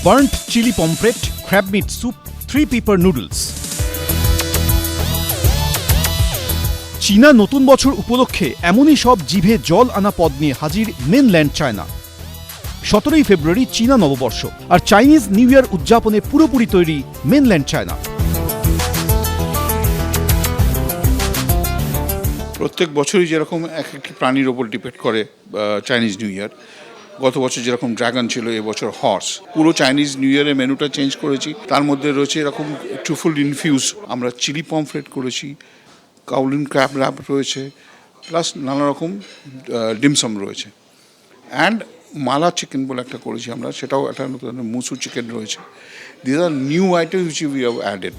Burnt chilli pomfret, crab meat soup, 3 pepper noodles. চীনা নতুন বছর উপলক্ষে এমনই সব জিভে জল আনা পদ নিয়ে হাজির মেনল্যান্ড চায়না। 17ই ফেব্রুয়ারি চীনা নববর্ষ, আর চাইনিজ নিউ ইয়ার উদযাপনে পুরোপুরি তৈরি মেনল্যান্ড চায়না। প্রত্যেক বছরই যেরকম এক একটি প্রাণীর ওপর ডিপেন্ড করে চাইনিজ নিউ ইয়ার। গত বছর যেরকম ড্রাগন ছিল, এবছর হর্স। পুরো চাইনিজ নিউ ইয়ারের মেনুটা চেঞ্জ করেছি। তার মধ্যে রয়েছে এরকম ট্রুফল ইনফিউজ, আমরা চিলি পমফ্রেট করেছি, কাউলিন ক্র্যাব র্যাপ রয়েছে, প্লাস নানা রকম ডিমসাম রয়েছে। অ্যান্ড মালা চিকেন বলে একটা করেছি আমরা, সেটাও একটা নতুন মুসু চিকেন রয়েছে। This are new item which we have added.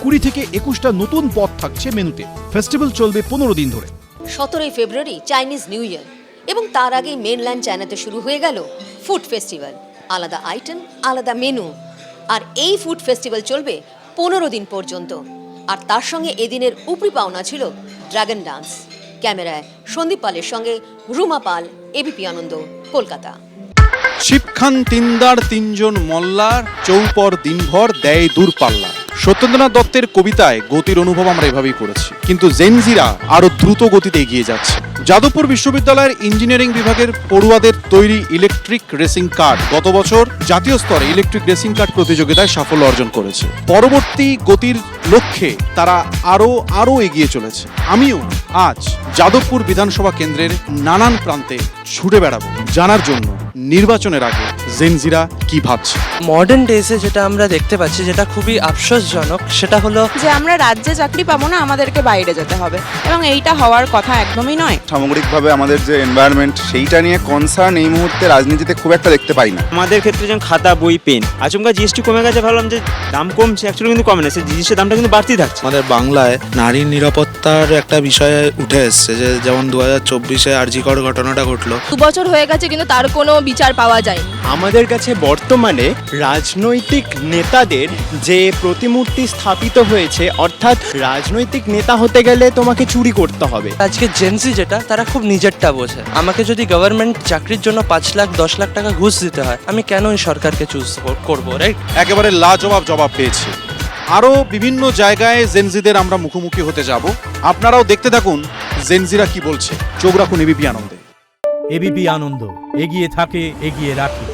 20 থেকে 21টা নতুন পদ থাকছে মেনুতে। ফেস্টিভ্যাল চলবে 15 দিন ধরে। 17ই ফেব্রুয়ারি চাইনিজ নিউ ইয়ার, এবং তার আগেই মেনল্যান্ড চায়নাতে শুরু হয়ে গেল ফুড ফেস্টিভ্যাল। আলাদা আইটেম, আলাদা মেনু। আর এই ফুড ফেস্টিভ্যাল চলবে 15 দিন পর্যন্ত। আর তার সঙ্গে এদিনের উপরি পাওনা ছিল ড্রাগন ডান্স। ক্যামেরায় সন্দীপ পালের সঙ্গে রুমা পাল, এবিপি আনন্দ, কলকাতা। শিবখান তিনদার তিনজন মল্লার চৌপর দিনভর দেয় দূরপাল্লা। সত্যেন্দ্রনাথ দত্তের কবিতায় গতির অনুভব আমরা এভাবেই করেছি, কিন্তু জেনজিরা আরো দ্রুত গতিতে এগিয়ে যাচ্ছে। যাদবপুর বিশ্ববিদ্যালয়ের ইঞ্জিনিয়ারিং বিভাগের পড়ুয়াদের তৈরি ইলেকট্রিক রেসিং কার গত বছর জাতীয় স্তরে ইলেকট্রিক রেসিং কার প্রতিযোগিতায় সাফল্য অর্জন করেছে। পরবর্তী গতির লক্ষ্যে তারা আরো এগিয়ে চলেছে। আমিও আজ যাদবপুর বিধানসভা কেন্দ্রের নানান প্রান্তে ছুটে বেড়াবো জানার জন্য নির্বাচনের আগে জেনজিরা কি ভাবছে। মডার্ন ডেজে যেটা আমরা দেখতে পাচ্ছি, যেটা খুবই আফসোসজনক, সেটা হলো যে আমরা রাজ্যে চাকরি পাবো না, আমাদেরকে বাইরে যেতে হবে, এবং এইটা হওয়ার কথা একদমই নয়। সামগ্রিকভাবে আমাদের যে এনভায়রনমেন্ট, সেইটা নিয়ে কনসার্ন এই মুহূর্তে রাজনীতিতে খুব একটা দেখতে পাই না। আমাদের ক্ষেত্রে যেমন খাতা, বই, পেন, আচমকা জিএসটি কমে গেছে, ভাবলাম যে দাম কমছে, অ্যাকচুয়ালি কিন্তু কমে না, সেই জিনিসের দামটা কিন্তু বাড়তেই থাকছে। আমাদের বাংলায় নারীর নিরাপত্তার একটা বিষয় উঠে এসছে, যে যেমন 2024-এ আরজিকর ঘটনাটা ঘটলো। 2 বছর হয়ে গেছে, কিন্তু তার কোনো বিচার পাওয়া যায়নি। আমাদের কাছে বর্তমানে রাজনৈতিক নেতাদের যে প্রতিমূর্তি স্থাপিত হয়েছে, অর্থাৎ রাজনৈতিক নেতা হতে গেলে তোমাকে চুরি করতে হবে। আজকে জেনজি যেটা, তারা খুব নিজেরটা বোঝে। আমাকে যদি গভর্নমেন্ট চাকরির জন্য 5 লাখ 10 লাখ টাকা ঘুষ দিতে হয়, আমি কেন এই সরকারকে চুজ করবো, রাইট? একেবারে লাজবাব জবাব পেয়েছে। আরও বিভিন্ন জায়গায় জেনজিদের আমরা মুখোমুখি হতে যাব। আপনারাও দেখতে থাকুন জেনজিরা কি বলছে। চোখ রাখুন এবিপি আনন্দে। এবিপি আনন্দ, এগিয়ে থাকে, এগিয়ে রাখে।